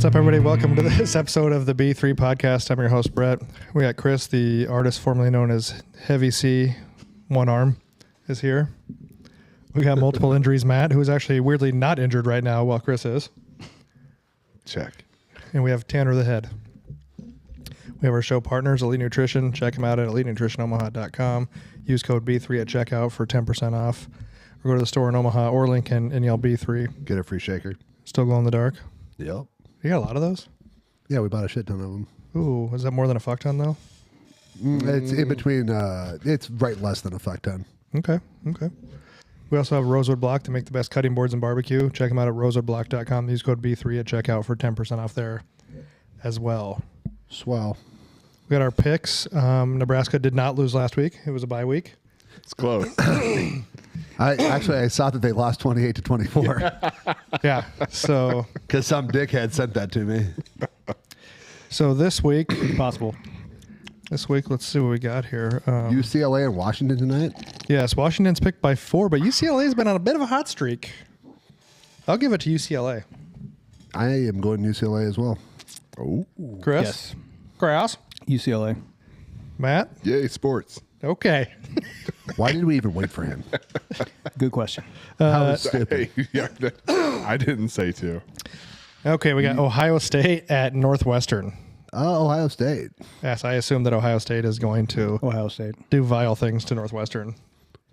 What's up, everybody? Welcome to this episode of the B3 podcast. I'm your host, Brett. We got Chris, the artist formerly known as Heavy C, one arm, is here. We got multiple injuries. Matt, who is actually weirdly not injured right now while Chris is. Check. And we have Tanner the Head. We have our show partners, Elite Nutrition. Check them out at elitenutritionomaha.com. Use code B3 at checkout for 10% off. Or go to the store in Omaha or Lincoln and yell B3. Get a free shaker. Still glow in the dark. Yep. You got a lot of those? Yeah, we bought a shit ton of them. Ooh, is that more than a fuck ton, though? It's in between. It's right less than a fuck ton. Okay. We also have Rosewood Block to make the best cutting boards and barbecue. Check them out at rosewoodblock.com. Use code B3 at checkout for 10% off there as well. Swell. We got our picks. Nebraska did not lose last week. It was a bye week. It's close. I saw that they lost 28-24 Yeah. So because some dickhead sent that to me. this week, Possible. let's see what we got here. UCLA and Washington tonight. Yes, Washington's picked by 4, but UCLA's been on a bit of a hot streak. I'll give it to UCLA. I am going UCLA as well. Oh. Chris? Yes. Kraus? UCLA. Matt? Yay, sports. Okay. Why did we even wait for him? Good question. How stupid. Hey, yeah, I didn't say to. Okay, we got Ohio State at Northwestern. Ohio State. Yes, I assume that Ohio State is going to Ohio State. do vile things to Northwestern.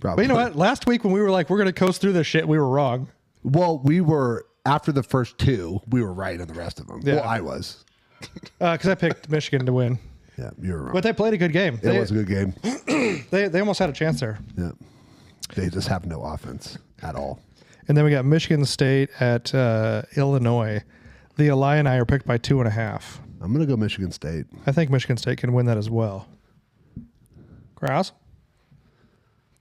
Probably. But you know what? Last week when we were like, we're going to coast through this shit, we were wrong. Well, we were, after the first two, we were right on the rest of them. Yeah. Well, I was. Because I picked Michigan to win. Yeah, you were wrong. But they played a good game. It was a good game. They almost had a chance there. Yeah. They just have no offense at all. And then we got Michigan State at Illinois. The Illini are picked by 2.5. I'm going to go Michigan State. I think Michigan State can win that as well. Kraus?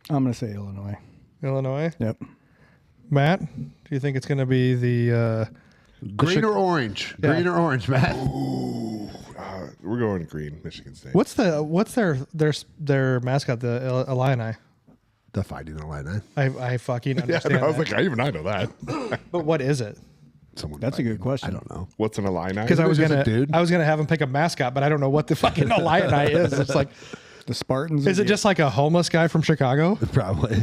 I'm going to say Illinois. Illinois? Yep. Matt? Do you think it's going to be the Green or orange? Yeah. Green or orange, Matt? We're going green, Michigan State. what's their mascot, the Illini? The Fighting Illini. I fucking Yeah, understand I was that. like, even I know that. But what is it? Someone That's a good question. I don't know. What's an Illini? Because I was just a gonna dude? have him pick a mascot, but I don't know what the fucking Illini is. It's like, The Spartans. is it just like a homeless guy from Chicago? Probably.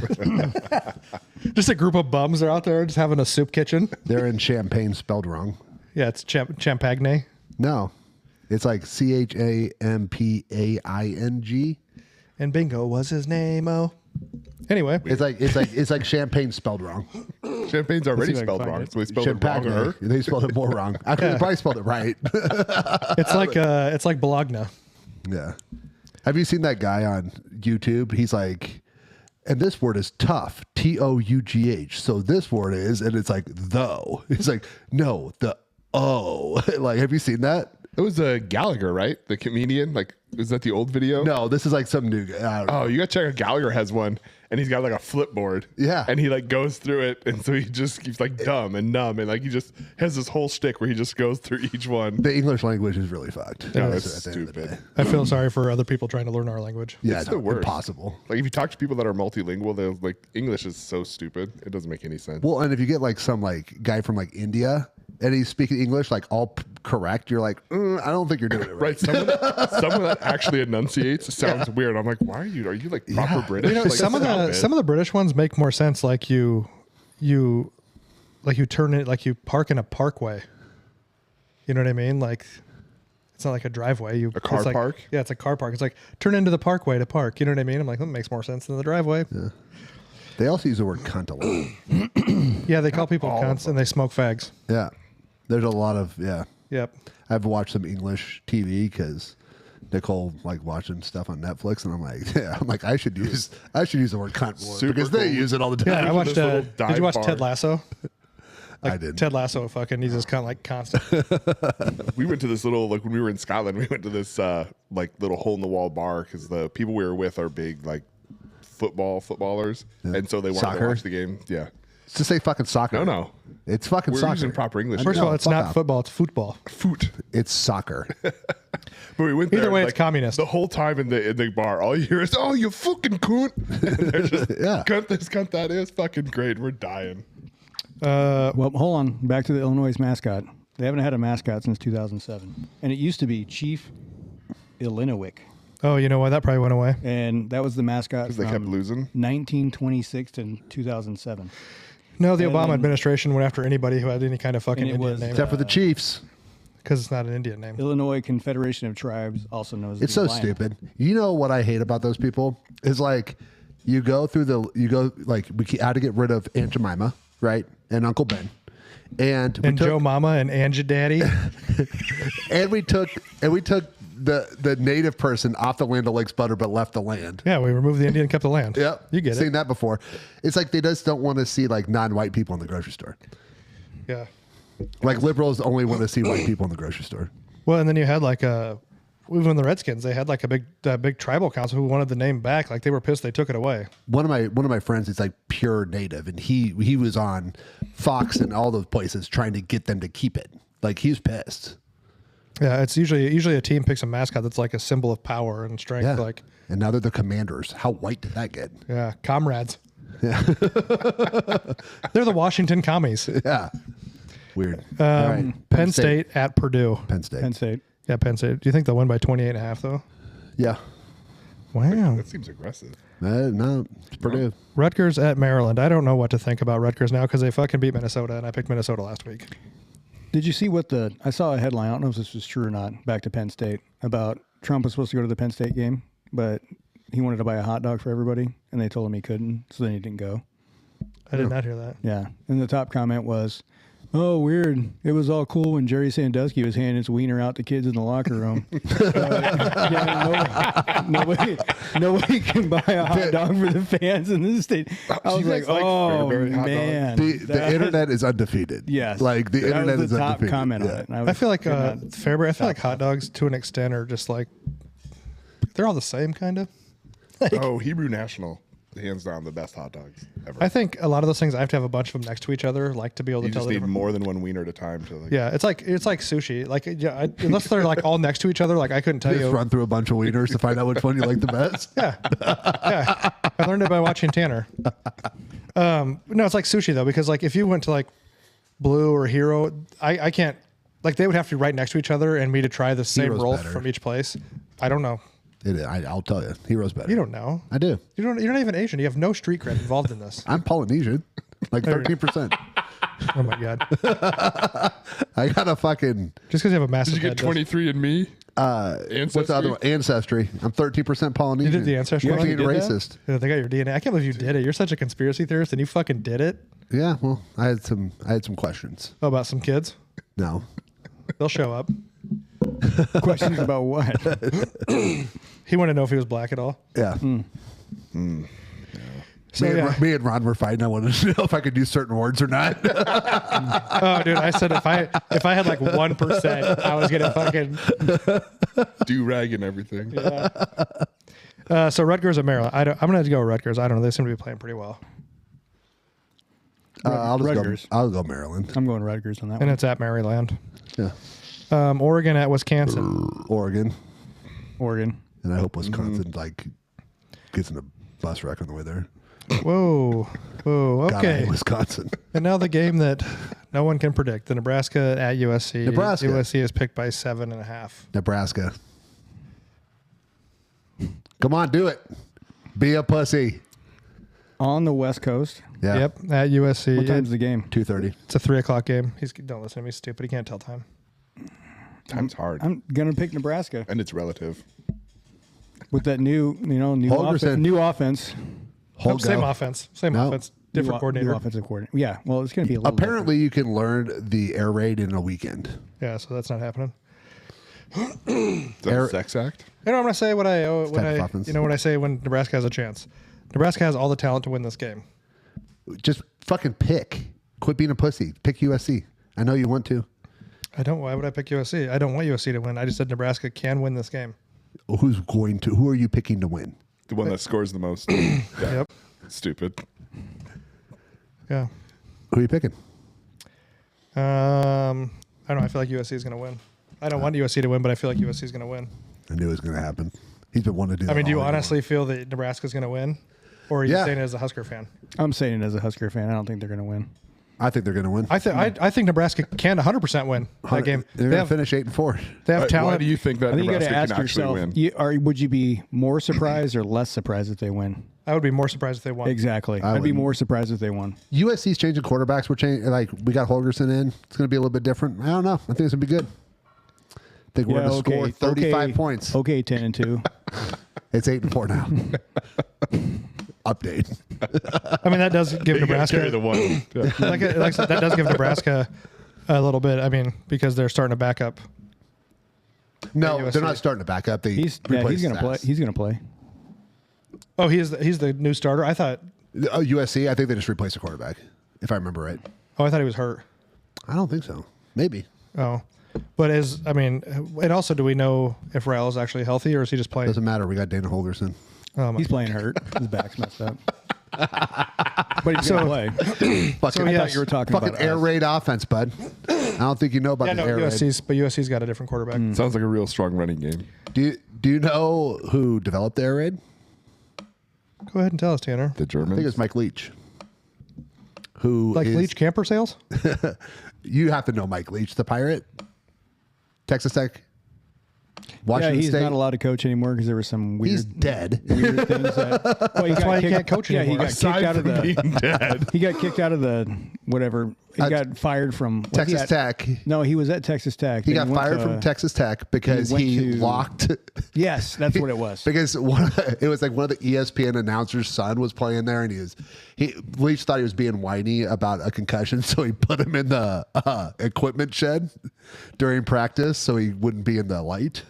Just a group of bums are out there just having a soup kitchen? They're in Champagne spelled wrong. Yeah, it's Champagne. No. It's like Champaing. And Bingo was his name. Oh, anyway, It's like champagne spelled wrong. Champagne's already Let's see if I can spelled find wrong, it. so we spelled it wrong. Champagne. Or They spelled it more wrong. Actually, they probably spelled it right. it's like Bologna. Yeah. Have you seen that guy on YouTube? He's like, and this word is tough, Tough. So this word is, and it's like though. It's like no, the O. Like, have you seen that? It was Gallagher, right? The comedian. Like, is that the old video? No, this is like some new guy. I don't know. Oh, you got to check out Gallagher has one, and he's got like a flipboard. Yeah. And he like goes through it, and so he just keeps like dumb and numb, and like he just has this whole shtick where he just goes through each one. The English language is really fucked. No, That's it's at the end of the stupid. day. I feel sorry for other people trying to learn our language. Yeah, It's no, the worst. impossible. Like if you talk to people that are multilingual, they're like, English is so stupid. It doesn't make any sense. Well, and if you get like some like guy from like India and he's speaking English like all correct, you're like, I don't think you're doing it right. Right, someone that actually enunciates sounds weird. I'm like, why are you like proper Yeah. British? You know, Like, some of the British ones make more sense. Like you turn it, like you park in a parkway. You know what I mean? Like it's not like a driveway. A car it's like, park? Yeah, it's a car park. It's like turn into the parkway to park. You know what I mean? I'm like, that makes more sense than the driveway. They also use the word cunt a lot. Yeah, they call people all of cunts and they smoke fags. Yeah. There's a lot of, Yep. I've watched some English TV because Nicole like watching stuff on Netflix, and I'm like, I should use the word cunt more Super because they cool. use it all the Yeah, time. I watched. this little Did dive you watch bar. Ted Lasso? I did. Ted Lasso, fucking, he's just kind of like constant. we went to this little like when we were in Scotland, we went to this like little hole in the wall bar because the people we were with are big like footballers, and so they wanted to Soccer? watch the game. Yeah, Just say fucking soccer. no, It's fucking we're soccer. using proper English. First of No, all, it's fuck not off. football; it's football. Foot. It's soccer. But we went Either there, way, like, it's communist. The whole time in the bar, all you hear is, "Oh, you fucking cunt!" And they're just, Yeah. cunt this, cunt that is fucking great. We're dying. Well, hold on. Back to the Illinois mascot. They haven't had a mascot since 2007, and it used to be Chief Illinowick, Oh, you know what? That probably went away. and that was the mascot Because they kept from losing. 1926 to 2007. No, the And Obama then- administration went after anybody who had any kind of fucking And it Indian was- name Except for the Chiefs. because it's not an Indian name. Illinois Confederation of Tribes, also known as It's the so Alliance. stupid. You know what I hate about those people is like we had to get rid of Aunt Jemima, right, and Uncle Ben, and we And took, Joe Mama and Angie Daddy. and we took the native person off the land of Lake's Butter, but left the land. Yeah, we removed the Indian and kept the land. Yep, You get seen it. that before. It's like they just don't want to see like non-white people in the grocery store. Yeah. Like liberals only want to see white people in the grocery store. Well, and then you had like even the Redskins, they had like a big tribal council who wanted the name back. Like they were pissed they took it away. One of my friends is like pure native, and he was on Fox and all those places trying to get them to keep it. Like he's pissed. Yeah, it's usually a team picks a mascot that's like a symbol of power and strength. Yeah. Like, And now they're the Commanders. How white did that get? yeah, comrades. Yeah. They're the Washington commies. Yeah. Weird. All right. Penn State at Purdue. Penn State. Penn State. Yeah, Penn State. Do you think they'll win by 28.5 though? Yeah. Wow. That seems aggressive. No, it's Purdue. Rutgers at Maryland. I don't know what to think about Rutgers now because they fucking beat Minnesota, and I picked Minnesota last week. Did you see I saw a headline, I don't know if this was true or not, back to Penn State, about Trump was supposed to go to the Penn State game, but he wanted to buy a hot dog for everybody, and they told him he couldn't, so then he didn't go. I did not hear that. Yeah. And the top comment was, oh, weird. It was all cool when Jerry Sandusky was handing his wiener out to kids in the locker room. Nobody can buy a hot dog for the fans in this state. I was you like, guys like oh, Fairbury hot dog? man. The internet is undefeated. Yes. Like the That internet was is the top undefeated. comment Yeah. on it. And I feel like could not- Fairbury. I feel like hot dogs to an extent are just like they're all the same kind of. Oh, Hebrew National, hands down the best hot dogs ever. I think a lot of those things I have to have a bunch of them next to each other, like to be able to you tell just the need difference. more than one wiener at a time to like. Yeah, it's like sushi. Like unless they're like all next to each other, like I couldn't tell Just you. run through a bunch of wieners to find out which one you like the best. Yeah. I learned it by watching Tanner. No, it's like sushi though, because like if you went to like Blue or Hero, I can't. Like they would have to be right next to each other, and me to try the same Hero's roll better. from each place. I don't know. I'll tell you, Hero's better. You don't know. I do. You're not even Asian. You have no street cred involved in this. I'm Polynesian, like 13%. Oh my god! I got a fucking Just because you have a massive Did you head get doesn't- 23 and me? what's the other one? Ancestry. I'm 13% Polynesian. You did the ancestry I'm one? being You did that? racist. Yeah, they got your DNA. I can't believe you did it. You're such a conspiracy theorist, and you fucking did it. Yeah, well, I had some questions. Oh, about some kids? No, They'll show up. questions about what? He wanted to know if he was black at all. yeah. So yeah. Me and Ron were fighting. I wanted to know if I could use certain words or not. Oh, dude, I said if I had like 1%, I was gonna fucking. Do rag and everything. So Rutgers or Maryland? I'm gonna have to go with Rutgers. I don't know. They seem to be playing pretty well, Rutgers. I'll go Maryland. I'm going Rutgers on that and one. it's at Maryland. Yeah, Oregon at Wisconsin. Oregon, Oregon. and I hope Wisconsin like gets in a bus wreck on the way there. Whoa. God, I Okay. hate Wisconsin. And now the game that no one can predict: the Nebraska at USC. Nebraska. USC is picked by 7.5. Nebraska. Come on, do it. Be a pussy. On the West Coast. Yeah. Yep, at USC. What time's the game? 2:30. It's a 3:00 game. Don't listen to me. He's stupid. He can't tell time. Time's hard. I'm going to pick Nebraska And it's relative. with that new Holgorsen. offense. Nope, same offense. Same No. offense. Different New coordinator. offensive coordinator. Yeah, well, it's going to be a little Apparently, you can learn the air raid in a weekend. Yeah, so that's not happening. Is that a sex act? You know, I'm gonna say what I type of offense. when I say when Nebraska has a chance. Nebraska has all the talent to win this game. Just fucking pick. Quit being a pussy. Pick USC. I know you want to. I don't. Why would I pick USC? I don't want USC to win. I just said Nebraska can win this game. Who's going to? Who are you picking to win? The one that scores the most. Yeah. Yep. Stupid. Yeah. Who are you picking? I don't know. I feel like USC is gonna win. I don't want USC to win, but I feel like USC is gonna win. I knew it was going to happen. He's been wanting to do that. I mean, do you all honestly feel that Nebraska's gonna win, or are you Yeah. saying it as a Husker fan? I'm saying it as a Husker fan. I don't think they're going to win. I think they're going to win. I think Nebraska can 100% win that game. They're They going to have, finish 8-4. they have Why talent. do you think that I think you got Nebraska to ask can actually yourself: win? would you be more surprised or less surprised if they win? I would be more surprised if they won. Exactly. I'd be more surprised if they won. USC's changing quarterbacks. We're changing. Like we got Holgerson in. It's going to be a little bit different. I don't know. I think it's going to be good. I think we're going to score 35 points. Okay, 10-2. It's 8-4 now. Update. I mean, that does give Nebraska Carry the one. Yeah. like I said, that does give Nebraska a little bit. I mean, because they're starting to back up. No, USC. they're not starting to back up. They He's replaced going to play. Sass. He's going to play. Oh, he's the new starter. I thought. USC. I think they just replaced the quarterback, if I remember right. Oh, I thought he was hurt. I don't think so. Maybe. Oh, but and also, do we know if Raul is actually healthy or is he just playing? Doesn't matter. We got Dana Holgerson. He's playing hurt. His back's messed up. But he's going to play. Fucking, I thought you were talking fucking about air us. raid offense, bud. I don't think you know about Yeah, the no, air raid. USC's got a different quarterback. Sounds like a real strong running game. Do you know who developed the air raid? Go ahead and tell us, Tanner. The I Germans. think it's Mike Leach. Who Like is- Leach camper sales? You have to know Mike Leach, the Pirate, Texas Tech, Yeah, Washington he's State. not allowed to coach anymore because there were some weird, He's dead. weird things. That, well, That's why he can't coach Yeah, he anymore. got Aside kicked out of from the. being dead. He got kicked out of the whatever. He got fired from was he Texas at- Tech. No, he was at Texas Tech. He Then got went fired to- from Texas Tech because went he to- locked. Yes, that's what it was. Because it was like one of the ESPN announcers' son was playing there, and Leach thought he was being whiny about a concussion, so he put him in the equipment shed during practice, so he wouldn't be in the light.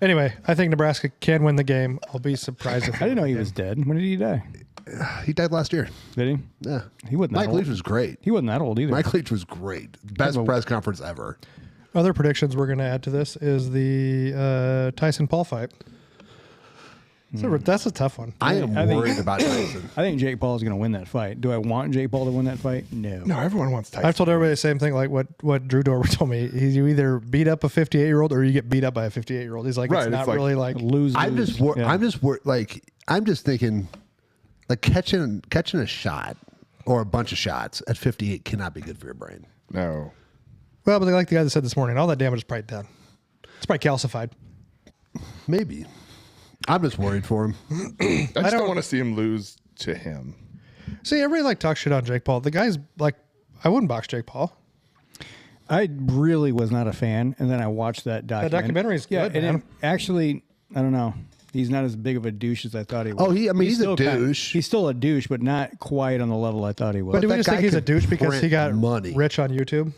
Anyway, I think Nebraska can win the game. I'll be surprised if I didn't know he was dead. When did he die? He died last year. Did he? Yeah, He wasn't that Mike old. Leach was great. He wasn't that old either. Mike Leach was great. Best press conference ever. Other predictions we're going to add to this is the Tyson Paul fight. So that's a tough one. I am I think- worried about Tyson. I think Jake Paul is going to win that fight. Do I want Jake Paul to win that fight? No. No, everyone wants Tyson. I've told everybody the same thing, like what Drew Dorber told me. You either beat up a 58-year-old or you get beat up by a 58-year-old. He's like, Right, it's it's not like- really like. Lose. I'm lose. just Yeah. I'm just thinking like catching a shot or a bunch of shots at 58 cannot be good for your brain. No. Well, but like the guy that said this morning, all that damage is probably done. It's probably calcified. Maybe. I'm just worried for him. I just don't want to see him lose to him. See, everybody like talks shit on Jake Paul. The guy's like, I wouldn't box Jake Paul. I really was not a fan, and then I watched that documentary. documentary's good, and man. it actually, I don't know. He's not as big of a douche as I thought he was. Oh, he's a still douche. He's still a douche, but not quite on the level I thought he was. But do we that just think guy he's a could douche because he print got money. rich on YouTube?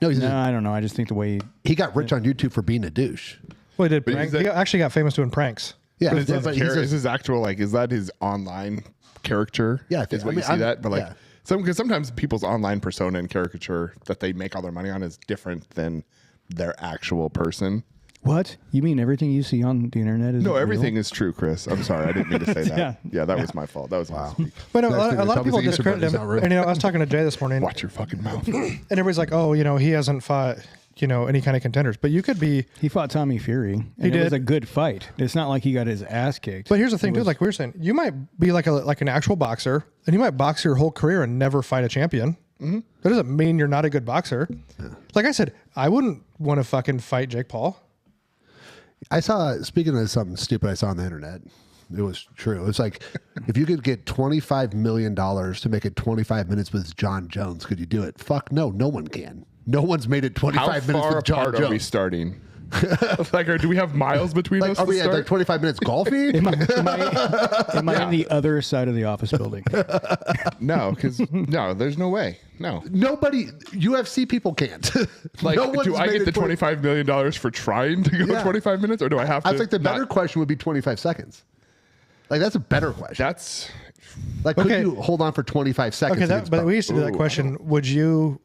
No, No, I don't know. I just think the way he got rich on YouTube for being a douche. Well, he did. But Prank. he's He actually got famous doing pranks. Yeah, But is but his, he's a- is his actual, like, is that his online character? Yeah, I think- Is what I mean, you see I'm- that? But, like, yeah. because sometimes people's online persona and caricature that they make all their money on is different than their actual person. what you mean? Everything you see on the internet is No, real? everything is true, Chris. I'm sorry. I didn't mean to say that. Yeah. That was my fault. That was my mistake. But no, Next a thing lot they of tell me people is the Easter discredit Bunny's him. not real. And I was talking to Jay this morning, Watch your fucking mouth. and everybody's like, "Oh, he hasn't fought, any kind of contenders." But you could be. He fought Tommy Fury. And He It was did. a good fight. It's not like he got his ass kicked. But here's the thing, too. Like we were saying, you might be like an actual boxer, and you might box your whole career and never fight a champion. Mm-hmm. That doesn't mean you're not a good boxer. Like I said, I wouldn't want to fucking fight Jake Paul. I saw, speaking of something stupid I saw on the internet, it was true. It's like, if you could get $25 million to make it 25 minutes with John Jones, could you do it? Fuck no, no one can. No one's made it 25 How minutes far with John apart Jones. are we starting? Like, or do we have miles between us? Are to we at start? like 25 minutes golfing? Am I in the other side of the office building? No, because no, there's no way. No. Nobody, UFC people can't. Like, No one's do I made get it the $25 million for trying to go Yeah. 25 minutes, or do I have to? I think the better not- question would be 25 seconds. Like, that's a better question. That's Like, Okay. could you hold on for 25 seconds? Okay, against but both? we used to do that question. Would you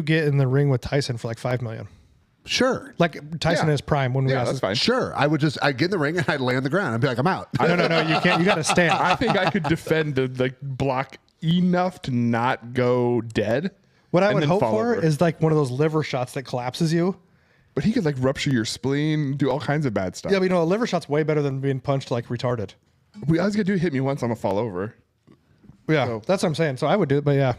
get in the ring with Tyson for like $5 million? Sure. Like Tyson Yeah. is prime when we yeah, asked that's this- fine. Sure. I'd get in the ring and I'd lay on the ground. I'd be like, I'm out. No, you can't. You got to stand. I think I could defend the block enough to not go dead. What I and would then hope fall for over. is like one of those liver shots that collapses you. But he could like rupture your spleen, do all kinds of bad stuff. Yeah, but a liver shot's way better than being punched like retarded. All he's gonna do is hit me once, I'm gonna fall over. Yeah, So- that's what I'm saying. So I would do it, but yeah.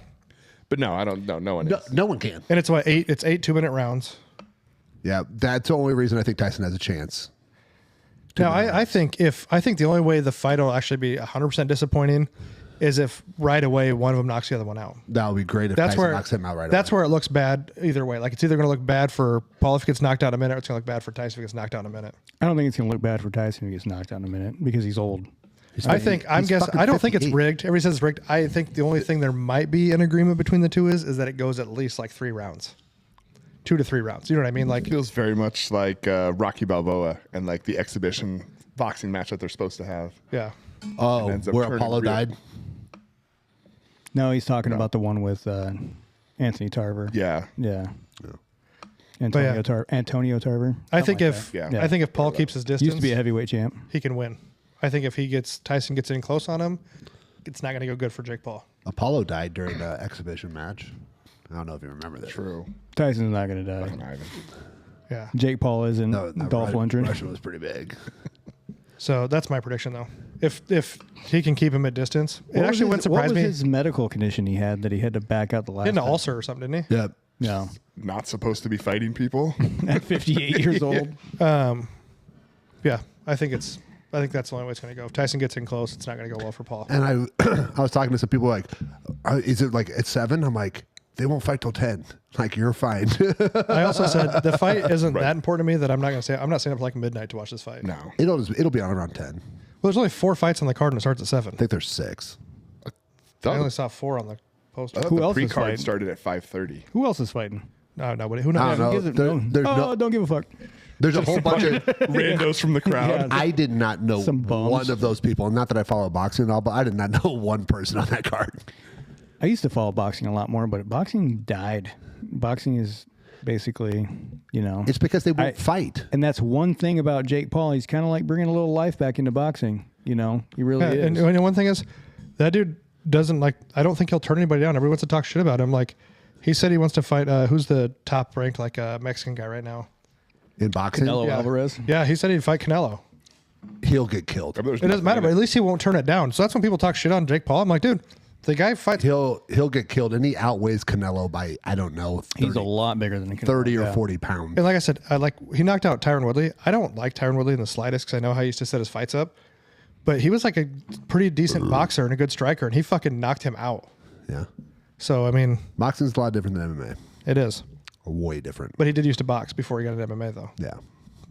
But no, I don't. No one No, is. no one can. And it's what, 8? It's 8 2-minute rounds. Yeah, that's the only reason I think Tyson has a chance. Now, I think the only way the fight will actually be 100% disappointing is if right away one of them knocks the other one out. That would be great if That's Tyson where knocks him out right That's away. where it looks bad either way. Like it's either going to look bad for Paul if he gets knocked out in a minute, or it's going to look bad for Tyson if he gets knocked out in a minute. I don't think it's going to look bad for Tyson if he gets knocked out in a minute because he's old. I think I'm he's guessing. fucking I don't think it's 58. rigged. Everybody says it's rigged. I think the only thing there might be an agreement between the two is that it goes at least like 3 rounds, 2 to 3 rounds. You know what I mean? Like Feels very much like Rocky Balboa and like the exhibition boxing match that they're supposed to have. yeah. Oh, ends up where turning Apollo real. died? No, he's talking about the one with Anthony Tarver. Yeah. Yeah. Antonio, yeah. Antonio Tarver. I Something think like if that. Yeah. I think if Paul keeps his that. distance, Used to be a heavyweight champ. he can win. I think if Tyson gets in close on him, it's not going to go good for Jake Paul. Apollo died during the exhibition match. I don't know if you remember that. True. Tyson's not going to die. Fucking Ivan. Yeah. Jake Paul isn't. No, Dolph Lundgren. Russian was pretty big. So that's my prediction, though. If he can keep him at distance, it What was actually his- wouldn't surprise What was me. his medical condition he had that he had to back out the last He had an time? ulcer or something, didn't he? Yep. No. Not supposed to be fighting people. At 58 years old. Yeah, I think that's the only way it's going to go. If Tyson gets in close, it's not going to go well for Paul. And I was talking to some people like, is it like at 7? I'm like, they won't fight till 10. Like, you're fine. I also said the fight isn't that important to me that I'm not going to say. I'm not staying up like midnight to watch this fight. No. it'll be on around 10. Well, there's only 4 fights on the card and it starts at 7. I think there's 6. I Thought- only saw 4 on the poster. I thought Who the else is pre-card fighting? started at 5:30. Who else is fighting? No, nobody. Who I knows? don't know. Gives it- There- no. there's Oh, no- don't give a fuck. There's a whole bunch of. Randos from the crowd. Yeah. I did not know Some bums. one of those people. Not that I follow boxing at all, but I did not know one person on that card. I used to follow boxing a lot more, but boxing died. Boxing is basically, It's because they won't I- fight. and that's one thing about Jake Paul. He's kind of like bringing a little life back into boxing. He really Yeah, is. and one thing is, that dude doesn't like. I don't think he'll turn anybody down. Everyone wants to talk shit about him. Like, he said he wants to fight. Who's the top ranked like Mexican guy right now? In boxing, Canelo Yeah. Alvarez. Yeah, he said he'd fight Canelo. he'll get killed. I mean, there's It doesn't nothing matter, in but it. at least he won't turn it down. So that's when people talk shit on Jake Paul. I'm like, dude, the guy fights. He'll get killed, and he outweighs Canelo by I don't know 30, He's a lot bigger than Canelo. 30 or Yeah. 40 pounds. And like I said, he knocked out Tyron Woodley. I don't like Tyron Woodley in the slightest because I know how he used to set his fights up. But he was like a pretty decent boxer and a good striker, and he fucking knocked him out. Yeah, So I mean, boxing's a lot different than MMA. it is. Way different. But he did used to box before he got into MMA, though. Yeah,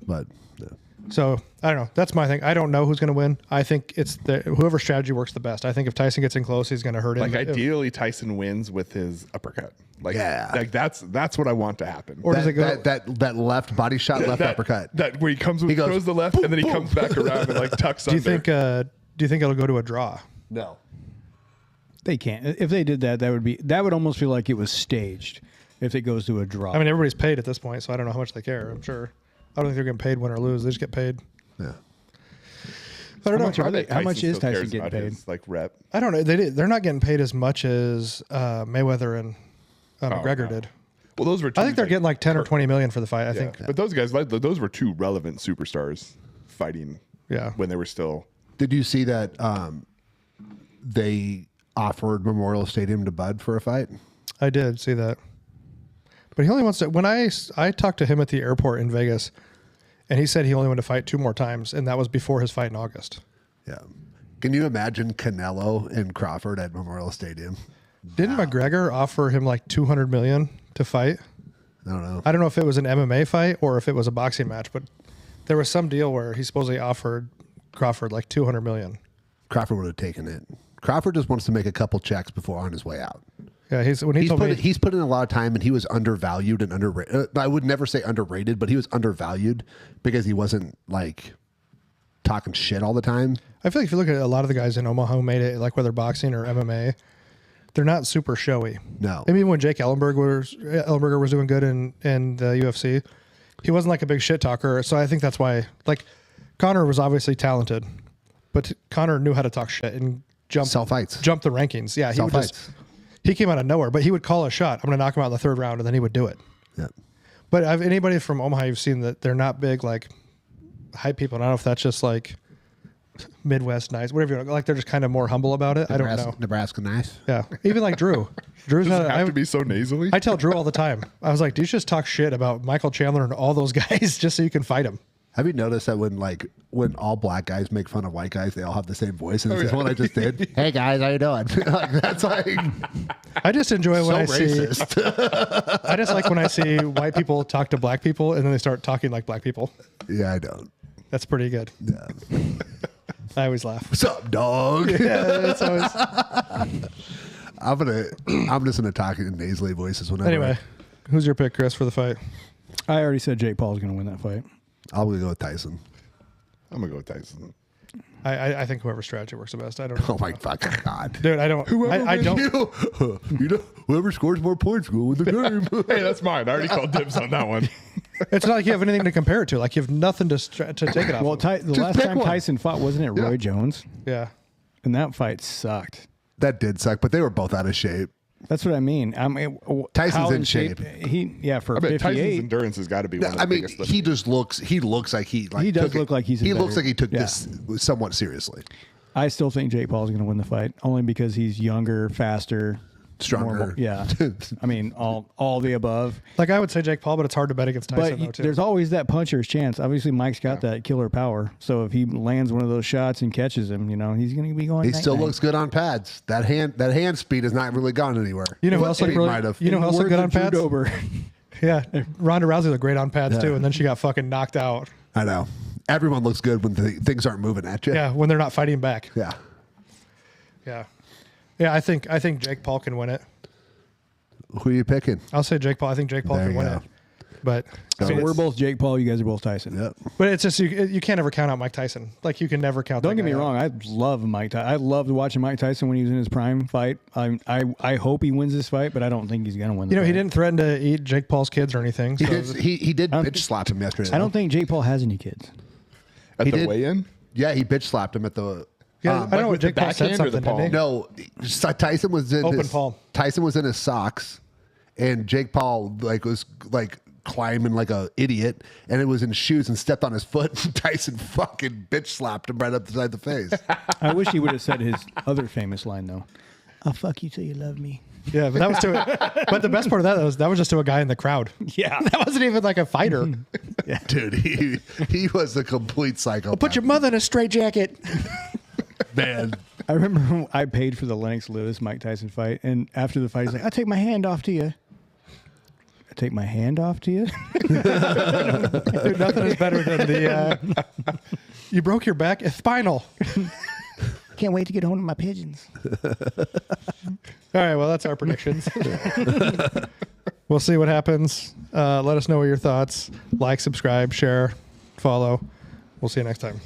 but yeah. So I don't know. That's my thing. I don't know who's going to win. I think it's whoever strategy works the best. I think if Tyson gets in close, he's going to hurt him. Like ideally, Tyson wins with his uppercut. Like, Yeah. like that's what I want to happen. Or does it go? that left body shot, left uppercut? That where he comes with He goes, throws the left and then he comes back around and like tucks do you under. think? Do you think it'll go to a draw? No. They can't. If they did that, that would almost feel like it was staged. If it goes to a draw, I mean, everybody's paid at this point, so I don't know how much they care. I'm sure. I don't think they're getting paid win or lose. They just get paid. Yeah. I don't know. much are they? How much is still Tyson cares getting about paid? his, like rep. I don't know. They're not getting paid as much as Mayweather and McGregor no. did. Well, those were. I think they're getting like 10 or 20 million for the fight. I think. But those guys, like, those were 2 relevant superstars fighting. Yeah. When they were still. Did you see that they offered Memorial Stadium to Bud for a fight? I did see that. But he only wants to. When I talked to him at the airport in Vegas, and he said he only wanted to fight 2 more times, and that was before his fight in August. Yeah. Can you imagine Canelo and Crawford at Memorial Stadium? Didn't McGregor offer him like 200 million to fight? I don't know. I don't know if it was an MMA fight or if it was a boxing match, but there was some deal where he supposedly offered Crawford like 200 million. Crawford would have taken it. Crawford just wants to make a couple checks before on his way out. Yeah, when he told me He's put in a lot of time, and he was undervalued and underrated. I would never say underrated, but he was undervalued because he wasn't like talking shit all the time. I feel like if you look at a lot of the guys in Omaha who made it, like whether boxing or MMA, they're not super showy. No. I mean, when Jake Ellenberger was doing good in the UFC, he wasn't like a big shit talker. So I think that's why, like, Conor was obviously talented, but Conor knew how to talk shit and jump Fights. jump the rankings. Yeah, Sell fights. He came out of nowhere, but he would call a shot. I'm going to knock him out in the 3rd round, and then he would do it. Yeah. But anybody from Omaha you've seen that they're not big like hype people. And I don't know if that's just like Midwest nice, whatever you want. Like they're just kind of more humble about it. I don't know. Nebraska nice. Yeah, even like Drew. Drew's Does not. it have to be so nasally? I tell Drew all the time. I was like, dude, just talk shit about Michael Chandler and all those guys just so you can fight him. Have you noticed that when all black guys make fun of white guys, they all have the same voice? And this is what I just did. Hey guys, how you doing? Like that's like I just enjoy when so I racist. see. I just like when I see white people talk to black people and then they start talking like black people. Yeah, I don't. That's pretty good. Yeah. I always laugh. What's up, dog? Yeah, that's always. I'm just gonna talk in nasally voices whenever. Anyway, who's your pick, Chris, for the fight? I already said Jake Paul's going to win that fight. I'm gonna go with Tyson. I'm gonna go with Tyson. I think whoever strategy works the best. I don't know. Oh my fucking god. Dude, I don't. I don't. You know, whoever scores more points will win the game. Hey, that's mine. I already called dibs on that one. It's not like you have anything to compare it to. Like you have nothing to take it off. Well, of. the last pick time one. Tyson fought, wasn't it Roy Jones? Yeah. And that fight sucked. That did suck, but they were both out of shape. That's what I mean. Tyson's how in shape. For I bet Tyson's 58. endurance has got to be one of the I mean, biggest. he just looks. He looks like he like. He does took it- look like he's a He better- looks like he took yeah. this somewhat seriously. I still think Jake Paul's going to win the fight, only because he's younger, faster, Stronger. more- yeah. I mean, all the above. Like I would say Jake Paul, but it's hard to bet against Tyson But though too. there's always that puncher's chance. Obviously, Mike's got that killer power. So if he lands one of those shots and catches him, he's going to be going. He still night-night. looks good on pads. That hand speed has not really gone anywhere. You know who else looked He really? might have. You know who else looked good on Words of pads? Drew Dober. Yeah, Ronda Rousey looked great on pads Yeah. too, and then she got fucking knocked out. I know. Everyone looks good when things aren't moving at you. Yeah, when they're not fighting back. Yeah. Yeah. I think Jake Paul can win it. Who are you picking? I'll say Jake Paul. I think Jake Paul There can you win go. it. But So we're both Jake Paul. You guys are both Tyson. Yep. but it's just you can't ever count out Mike Tyson. Like you can never count. Don't that get me guy out. wrong. I love Mike Tyson. I loved watching Mike Tyson when he was in his prime fight. I hope he wins this fight, but I don't think he's going to win. You know, the he fight. didn't threaten to eat Jake Paul's kids or anything. So He did don't bitch slap him yesterday. I don't think Jake Paul has any kids. At he the did. weigh-in? Yeah, he bitch slapped him at the. yeah, I don't know what with the Jake Paul said backhand or the something. Didn't he? palm? No, Tyson was in Open his, palm. Tyson was in his socks, and Jake Paul was climbing like a idiot, and it was in his shoes and stepped on his foot. And Tyson fucking bitch slapped him right up beside the face. I wish he would have said his other famous line though. I'll fuck you till you love me. Yeah, but that was to. But the best part of that was just to a guy in the crowd. Yeah. That wasn't even like a fighter. Dude, he was a complete psychopath. Put your mother in a straitjacket. man. I remember when I paid for the Lennox Lewis Mike Tyson fight, and after the fight, he's like, "I take my hand off to you." I take my hand off to you. Dude, nothing is better than the. You broke your back. It's spinal. Can't wait to get home to my pigeons. All right, well, that's our predictions. We'll see what happens. Let us know what your thoughts. Like, subscribe, share, follow. We'll see you next time.